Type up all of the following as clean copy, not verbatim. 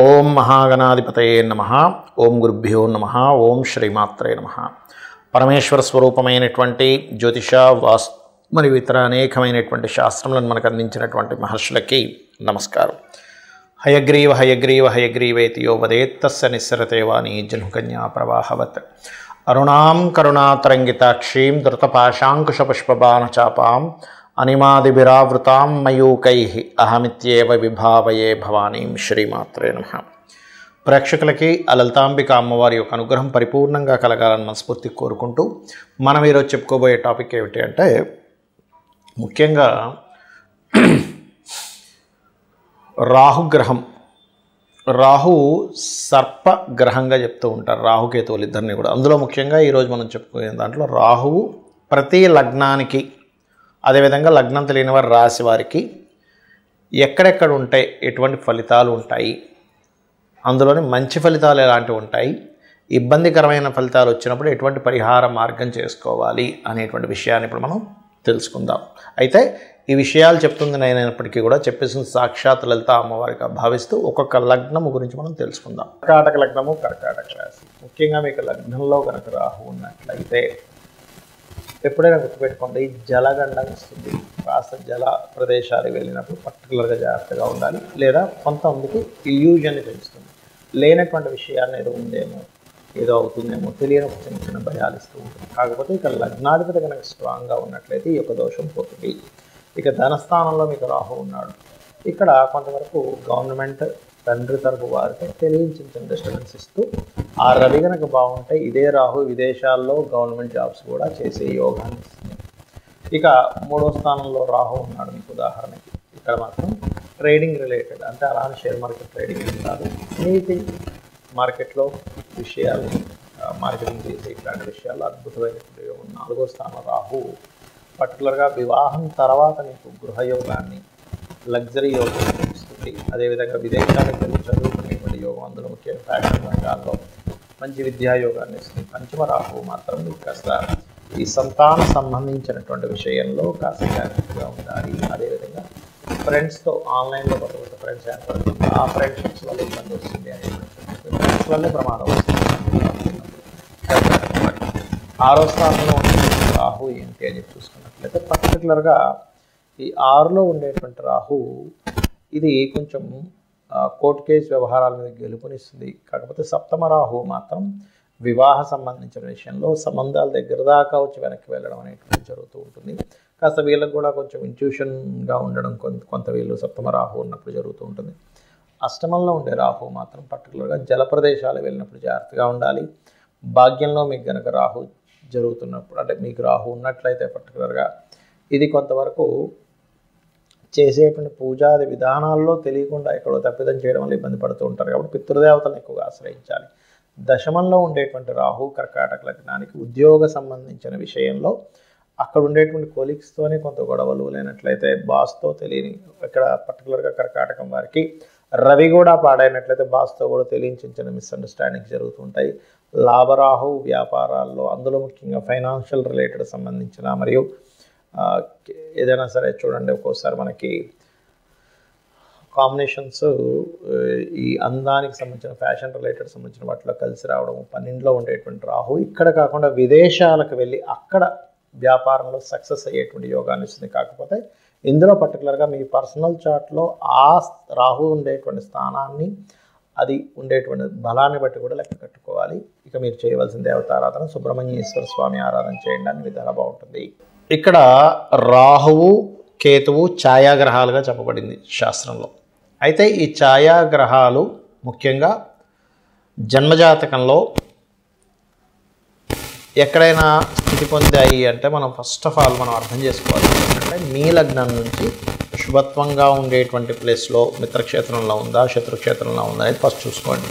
ఓం మహాగణాధిపతయే నమః. ఓం గురుభ్యో నమః. ఓం శ్రీమాత్రే నమః. పరమేశ్వర స్వరూపమైనటువంటి జ్యోతిష వాస్తు మరియు ఇతర అనేకమైనటువంటి శాస్త్రములను మనకు అందించినటువంటి మహర్షులకి నమస్కారం. హయగ్రీవ హయగ్రీవ హయగ్రీవేతి యో వదేత్తస్య నిస్సరతే వాణి జన్మకన్యా ప్రవాహవత్ అరుణాం కరుణాతరంగితాక్షీం ధృతపాశాంకుశపుష్పబాణచాపాం అనిమాదిభిరావృతాం మయూకైః అహమిత్యేవ విభావయే భవానీం. శ్రీమాత్రే నమః. ప్రేక్షకులకి లలితాంబిక అమ్మవారి యొక్క అనుగ్రహం పరిపూర్ణంగా కలగాలని మనస్ఫూర్తి కోరుకుంటూ మనం ఈరోజు చెప్పుకోబోయే టాపిక్ ఏమిటి అంటే, ముఖ్యంగా రాహుగ్రహం. రాహు సర్పగ్రహంగా చెప్తూ ఉంటారు, రాహుకేతువులు ఇద్దరిని కూడా. అందులో ముఖ్యంగా ఈరోజు మనం చెప్పుకునే దాంట్లో రాహువు ప్రతి లగ్నానికి, అదేవిధంగా లగ్నం తెలియని వారి రాశి వారికి ఎక్కడెక్కడ ఉంటాయి, ఎటువంటి ఫలితాలు ఉంటాయి, అందులోని మంచి ఫలితాలు ఎలాంటివి ఉంటాయి, ఇబ్బందికరమైన ఫలితాలు వచ్చినప్పుడు ఎటువంటి పరిహార మార్గం చేసుకోవాలి అనేటువంటి విషయాన్ని ఇప్పుడు మనం తెలుసుకుందాం. అయితే ఈ విషయాలు చెప్తుంది నేనైనప్పటికీ కూడా చెప్పేసిన సాక్షాత్ లలిత అమ్మవారిగా భావిస్తూ ఒక్కొక్క లగ్నము గురించి మనం తెలుసుకుందాం. కర్కాటక లగ్నము, కర్కాటక రాశి. ముఖ్యంగా మీకు లగ్నంలో కనుక రాహు ఉన్నట్లయితే ఎప్పుడైనా గుర్తుపెట్టుకోండి, జలగండం వస్తుంది. కాస్త జల ప్రదేశాలు వెళ్ళినప్పుడు పర్టికులర్గా జాగ్రత్తగా ఉండాలి. లేదా కొంతమందికి ఇల్యూజన్ని పెంచుతుంది. లేనటువంటి విషయాన్ని ఏదో ఉందేమో, ఏదో అవుతుందేమో తెలియని చిన్న చిన్న భయాలు ఇస్తూ ఉంటుంది. కాకపోతే ఇక్కడ లగ్నాధిపతి కనుక స్ట్రాంగ్గా ఉన్నట్లయితే ఈ యొక్క దోషం పోతుంది. ఇక ధనస్థానంలో మీకు రాహు ఉన్నాడు. ఇక్కడ కొంతవరకు గవర్నమెంట్ తండ్రి తరపు వారితో తెలియని డిస్టర్బెన్స్ ఇస్తూ, ఆ రవి కనుక బాగుంటే ఇదే రాహు విదేశాల్లో గవర్నమెంట్ జాబ్స్ కూడా చేసే యోగాన్ని ఇస్తుంది. ఇక మూడో స్థానంలో రాహు ఉన్నాడు మీకు. ఉదాహరణకి ఇక్కడ మాత్రం ట్రేడింగ్ రిలేటెడ్, అంటే అలానే షేర్ మార్కెట్ ట్రేడింగ్ కాదు, నీతి మార్కెట్లో విషయాలు, మార్కెటింగ్ చేసే ఇట్లాంటి విషయాల్లో అద్భుతమైనటువంటి యోగం. నాలుగో స్థానం రాహు పర్టికులర్గా వివాహం తర్వాత మీకు గృహయోగాన్ని, లగ్జరీ యోగాన్ని ఇస్తుంది. అదేవిధంగా విదేశాలకు వెళ్ళి చదువుకునేటువంటి యోగం, అందులో ముఖ్యంగా ఫ్యాషన్ రంగాల్లో మంచి విద్యా యోగాన్ని ఇస్తుంది. పంచమ రాహు మాత్రం మీకు కాస్త ఈ సంతాన సంబంధించినటువంటి విషయంలో కాస్త జాగ్రత్తగా ఉండాలి. అదేవిధంగా ఫ్రెండ్స్తో ఆన్లైన్లో కొత్త ఫ్రెండ్స్ ఏర్పడుతుంది, ఆ ఫ్రెండ్షిప్స్ వల్ల ఇబ్బంది వస్తుంది అనేటువంటి ఫ్రెండ్స్ వల్లే ప్రమాదం వస్తుంది. ఆరో స్థానంలో ఉండే రాహు ఏంటి అని చూసుకున్నట్లయితే పర్టికులర్గా ఈ 6లో ఉండేటువంటి రాహు ఇది కొంచెం కోర్టు కేసు వ్యవహారాల మీద గెలుపునిస్తుంది. కాకపోతే సప్తమ రాహు మాత్రం వివాహ సంబంధించిన విషయంలో సంబంధాల దగ్గర దాకా వచ్చి వెనక్కి వెళ్ళడం అనేటువంటి జరుగుతూ ఉంటుంది. కాస్త వీళ్ళకి కూడా కొంచెం ఇంట్యూషన్గా ఉండడం కొంత వీళ్ళు సప్తమ రాహు ఉన్నప్పుడు జరుగుతూ ఉంటుంది. అష్టమంలో ఉండే రాహు మాత్రం పర్టికులర్గా జల ప్రదేశాలు వెళ్ళినప్పుడు జాగ్రత్తగా ఉండాలి. భాగ్యంలో మీకు కనుక రాహు జరుగుతున్నప్పుడు, అంటే మీకు రాహు ఉన్నట్లయితే పర్టికులర్గా ఇది కొంతవరకు చేసేటువంటి పూజాది విధానాల్లో తెలియకుండా ఎక్కడో తప్పిదం చేయడం వల్ల ఇబ్బంది పడుతూ ఉంటారు. కాబట్టి పితృదేవతలను ఎక్కువగా ఆశ్రయించాలి. దశమంలో ఉండేటువంటి రాహు కర్కాటక లగ్నానికి ఉద్యోగ సంబంధించిన విషయంలో అక్కడ ఉండేటువంటి కొలీగ్స్తోనే కొంత గొడవలు, లేనట్లయితే బాస్తో తెలియని, ఇక్కడ పర్టికులర్గా కర్కాటకం వారికి రవి కూడా పాడైనట్లయితే బాస్తో కూడా తెలియని చిన్న మిస్అండర్స్టాండింగ్స్ జరుగుతుంటాయి. లాభరాహు వ్యాపారాల్లో, అందులో ముఖ్యంగా ఫైనాన్షియల్ రిలేటెడ్ సంబంధించిన మరియు ఏదైనా సరే చూడండి, ఒక్కోసారి మనకి కాంబినేషన్స్ ఈ అందానికి సంబంధించిన ఫ్యాషన్ రిలేటెడ్ సంబంధించిన వాటిలో కలిసి రావడం. 12లో ఉండేటువంటి రాహు ఇక్కడ కాకుండా విదేశాలకు వెళ్ళి అక్కడ వ్యాపారంలో సక్సెస్ అయ్యేటువంటి యోగాన్ని ఇస్తుంది. కాకపోతే ఇందులో పర్టికులర్గా మీ పర్సనల్ చార్ట్లో ఆ రాహు ఉండేటువంటి స్థానాన్ని, అది ఉండేటువంటి బలాన్ని బట్టి కూడా లెక్క కట్టుకోవాలి. ఇక మీరు చేయవలసిన దేవతారాధన సుబ్రహ్మణ్యేశ్వర స్వామి ఆరాధన చేయండి, అన్ని విధాలా బాగుంటుంది. ఇక్కడ రాహువు కేతువు ఛాయాగ్రహాలుగా చెప్పబడింది శాస్త్రంలో. అయితే ఈ ఛాయాగ్రహాలు ముఖ్యంగా జన్మజాతకంలో ఎక్కడైనా స్థితి పొందాయి అంటే మనం ఫస్ట్ ఆఫ్ ఆల్ మనం అర్థం చేసుకోవాలి ఏంటంటే, మీ లగ్నం నుంచి శుభత్వంగా ఉండేటువంటి ప్లేస్లో మిత్రక్షేత్రంలో ఉందా, శత్రుక్షేత్రంలో ఉందా అనేది ఫస్ట్ చూసుకోండి.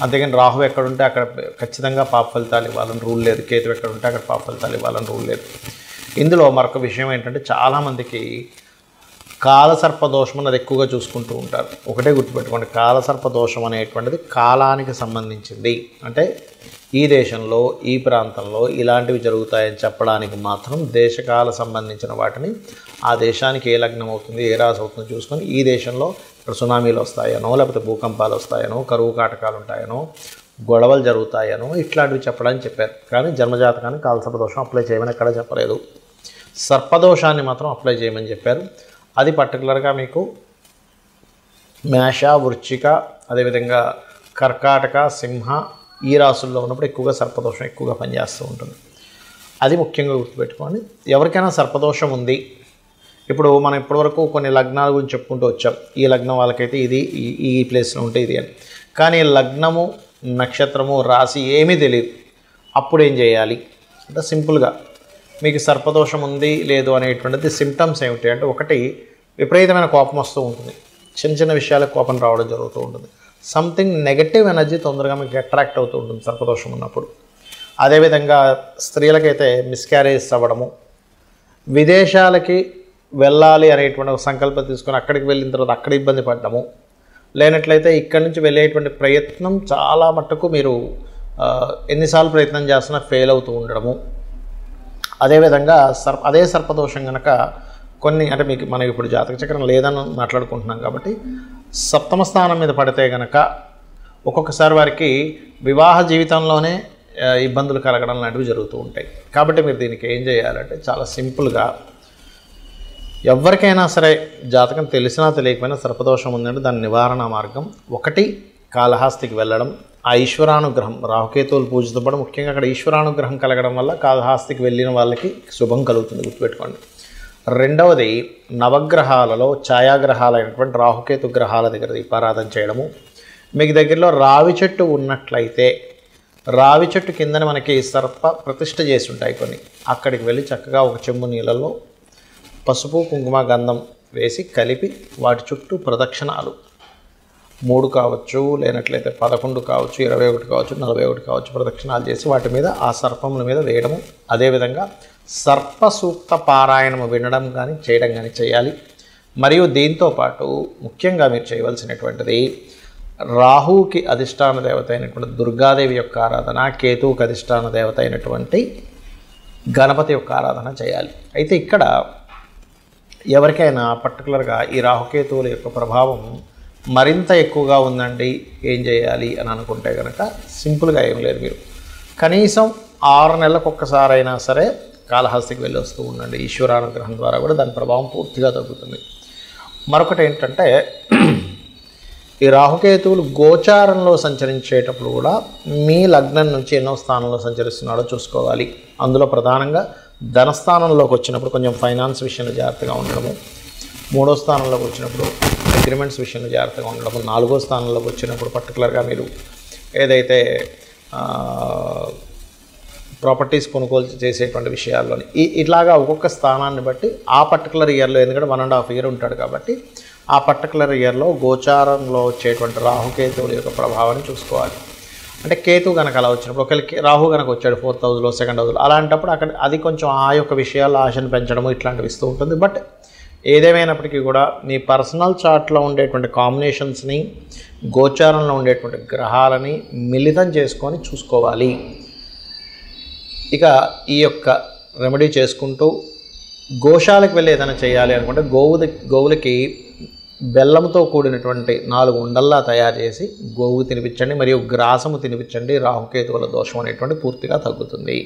అంతేగాని రాహు ఎక్కడుంటే అక్కడ ఖచ్చితంగా పాప ఫలితాలు ఇవ్వాలని రూల్ లేదు, కేతు ఎక్కడుంటే అక్కడ పాప ఫలితాలు ఇవ్వాలని రూల్ లేదు. ఇందులో మరొక విషయం ఏంటంటే, చాలామందికి కాలసర్ప దోషం అన్నది ఎక్కువగా చూసుకుంటూ ఉంటారు. ఒకటే గుర్తుపెట్టుకోండి, కాలసర్ప దోషం అనేటువంటిది కాలానికి సంబంధించింది. అంటే ఈ దేశంలో ఈ ప్రాంతంలో ఇలాంటివి జరుగుతాయని చెప్పడానికి మాత్రం దేశకాల సంబంధించిన వాటిని ఆ దేశానికి ఏ లగ్నం అవుతుంది, ఏ రాశి అవుతుందో చూసుకొని ఈ దేశంలో ఇక్కడ సునామీలు వస్తాయనో, లేకపోతే భూకంపాలు వస్తాయనో, కరువు కాటకాలు ఉంటాయనో, గొడవలు జరుగుతాయనో ఇట్లాంటివి చెప్పడానికి చెప్పారు. కానీ జన్మజాతకానికి కాలసర్ప దోషం అప్లై చేయమని ఎక్కడ చెప్పలేదు. సర్పదోషాన్ని మాత్రం అప్లై చేయమని చెప్పారు. అది పర్టికులర్గా మీకు మేష, వృశ్చిక, అదేవిధంగా కర్కాటక, సింహ ఈ రాసుల్లో ఉన్నప్పుడు ఎక్కువగా సర్పదోషం ఎక్కువగా పనిచేస్తూ ఉంటుంది. అది ముఖ్యంగా గుర్తుపెట్టుకోండి. ఎవరికైనా సర్పదోషం ఉంది, ఇప్పుడు మనం ఇప్పటివరకు కొన్ని లగ్నాల గురించి చెప్పుకుంటూ వచ్చాం. ఈ లగ్నం వాళ్ళకైతే ఇది ఈ ప్లేస్లో ఉంటే ఇది అని. కానీ లగ్నము, నక్షత్రము, రాశి ఏమీ తెలియదు. అప్పుడు ఏం చేయాలి అంటే సింపుల్గా మీకు సర్పదోషం ఉంది లేదు అనేటువంటిది సిమ్టమ్స్ ఏమిటి అంటే, ఒకటి విపరీతమైన కోపం వస్తూ ఉంటుంది. చిన్న చిన్న విషయాలకు కోపం రావడం జరుగుతూ ఉంటుంది. సంథింగ్ నెగటివ్ ఎనర్జీ తొందరగా మీకు అట్రాక్ట్ అవుతూ ఉంటుంది సర్పదోషం ఉన్నప్పుడు. అదేవిధంగా స్త్రీలకైతే మిస్క్యారేజ్ అవ్వడము, విదేశాలకి వెళ్ళాలి అనేటువంటి ఒక సంకల్పం తీసుకొని అక్కడికి వెళ్ళిన తర్వాత అక్కడ ఇబ్బంది పడడము, లేనట్లయితే ఇక్కడి నుంచి వెళ్ళేటువంటి ప్రయత్నం చాలా మట్టుకు మీరు ఎన్నిసార్లు ప్రయత్నం చేస్తున్నా ఫెయిల్ అవుతూ ఉండడము. అదేవిధంగా అదే సర్పదోషం కనుక కొన్ని అంటే మీకు మనకి ఇప్పుడు జాతక చక్రం లేదని మాట్లాడుకుంటున్నాం కాబట్టి సప్తమ స్థానం మీద పడితే కనుక ఒక్కొక్కసారి వారికి వివాహ జీవితంలోనే ఇబ్బందులు కలగడం లాంటివి జరుగుతూ ఉంటాయి. కాబట్టి మీరు దీనికి ఏం చేయాలంటే చాలా సింపుల్గా ఎవరికైనా సరే జాతకం తెలిసినా తెలియకపోయినా సర్పదోషం ఉందంటే దాని నివారణ మార్గం ఒకటి కాళహస్తికి వెళ్ళడం. ఆ ఈశ్వరానుగ్రహం రాహుకేతువులు పూజతో పాటు ముఖ్యంగా అక్కడ ఈశ్వరానుగ్రహం కలగడం వల్ల కాళహస్తికి వెళ్ళిన వాళ్ళకి శుభం కలుగుతుంది, గుర్తుపెట్టుకోండి. రెండవది నవగ్రహాలలో ఛాయాగ్రహాలైనటువంటి రాహుకేతు గ్రహాల దగ్గర దీపారాధన చేయడము. మీకు దగ్గరలో రావి చెట్టు ఉన్నట్లయితే రావి చెట్టు కిందని మనకి సర్ప ప్రతిష్ఠ చేసి ఉంటాయి కొన్ని, అక్కడికి వెళ్ళి చక్కగా ఒక చెంబు నీళ్ళలో పసుపు, కుంకుమ, గంధం వేసి కలిపి వాటి చుట్టూ ప్రదక్షిణాలు 3 కావచ్చు, లేనట్లయితే 11 కావచ్చు, 21 కావచ్చు, 41 కావచ్చు ప్రదక్షిణాలు చేసి వాటి మీద ఆ సర్పముల మీద వేయడము. అదేవిధంగా సర్ప సూక్త పారాయణము వినడం కానీ చేయడం కానీ చేయాలి. మరియు దీంతోపాటు ముఖ్యంగా మీరు చేయవలసినటువంటిది రాహువుకి అధిష్టాన దేవత అయినటువంటి దుర్గాదేవి యొక్క ఆరాధన, కేతువుకి అధిష్టాన దేవత అయినటువంటి గణపతి యొక్క ఆరాధన చేయాలి. అయితే ఇక్కడ ఎవరికైనా పర్టికులర్గా ఈ రాహుకేతువుల యొక్క ప్రభావం మరింత ఎక్కువగా ఉందండి, ఏం చేయాలి అని అనుకుంటే కనుక సింపుల్గా ఏం లేదు, మీరు కనీసం 6 నెలలకు ఒక్కసారైనా సరే కాళహస్తికి వెళ్ళి వస్తూ ఉండండి. ఈశ్వరానుగ్రహం ద్వారా కూడా దాని ప్రభావం పూర్తిగా తగ్గుతుంది. మరొకటి ఏంటంటే ఈ రాహుకేతువులు గోచారంలో సంచరించేటప్పుడు కూడా మీ లగ్నం నుంచి ఎన్నో స్థానంలో సంచరిస్తున్నాడో చూసుకోవాలి. అందులో ప్రధానంగా ధనస్థానంలోకి వచ్చినప్పుడు కొంచెం ఫైనాన్స్ విషయంలో జాగ్రత్తగా ఉండడము, 3వ స్థానంలోకి వచ్చినప్పుడు అగ్రిమెంట్స్ విషయంలో జాగ్రత్తగా ఉండడము, 4వ స్థానంలోకి వచ్చినప్పుడు పర్టికులర్గా మీరు ఏదైతే ప్రాపర్టీస్ కొనుగోలు చేసేటువంటి విషయాల్లోని ఇట్లాగా ఒక్కొక్క స్థానాన్ని బట్టి ఆ పర్టికులర్ ఇయర్లో, ఎందుకంటే 1.5 ఇయర్ ఉంటాడు కాబట్టి ఆ పర్టికులర్ ఇయర్లో గోచారంలో వచ్చేటువంటి రాహుకేతువుల యొక్క ప్రభావాన్ని చూసుకోవాలి. అంటే కేతు కనుక అలా వచ్చినప్పుడు ఒకరికి రాహు కనుక వచ్చాడు 4th హౌస్లో, 2nd హౌస్లో, అలాంటప్పుడు అక్కడ అది కొంచెం ఆ యొక్క విషయాల్లో ఆశను పెంచడము ఇట్లాంటివి ఇస్తూ ఉంటుంది. బట్ ఏదేమైనప్పటికీ కూడా మీ పర్సనల్ చార్ట్లో ఉండేటువంటి కాంబినేషన్స్ని, గోచారంలో ఉండేటువంటి గ్రహాలని మిళితం చేసుకొని చూసుకోవాలి. ఇక ఈ యొక్క రెమెడీ చేసుకుంటూ గోశాలకు వెళ్ళి ఏదైనా చేయాలి అనుకుంటే గోవులకి బెల్లంతో కూడినటువంటి 4 ఉండల్లా తయారు చేసి గోవు తినిపించండి, మరియు గ్రాసము తినిపించండి. రాహుకేతువుల దోషం అనేటువంటి పూర్తిగా తగ్గుతుంది.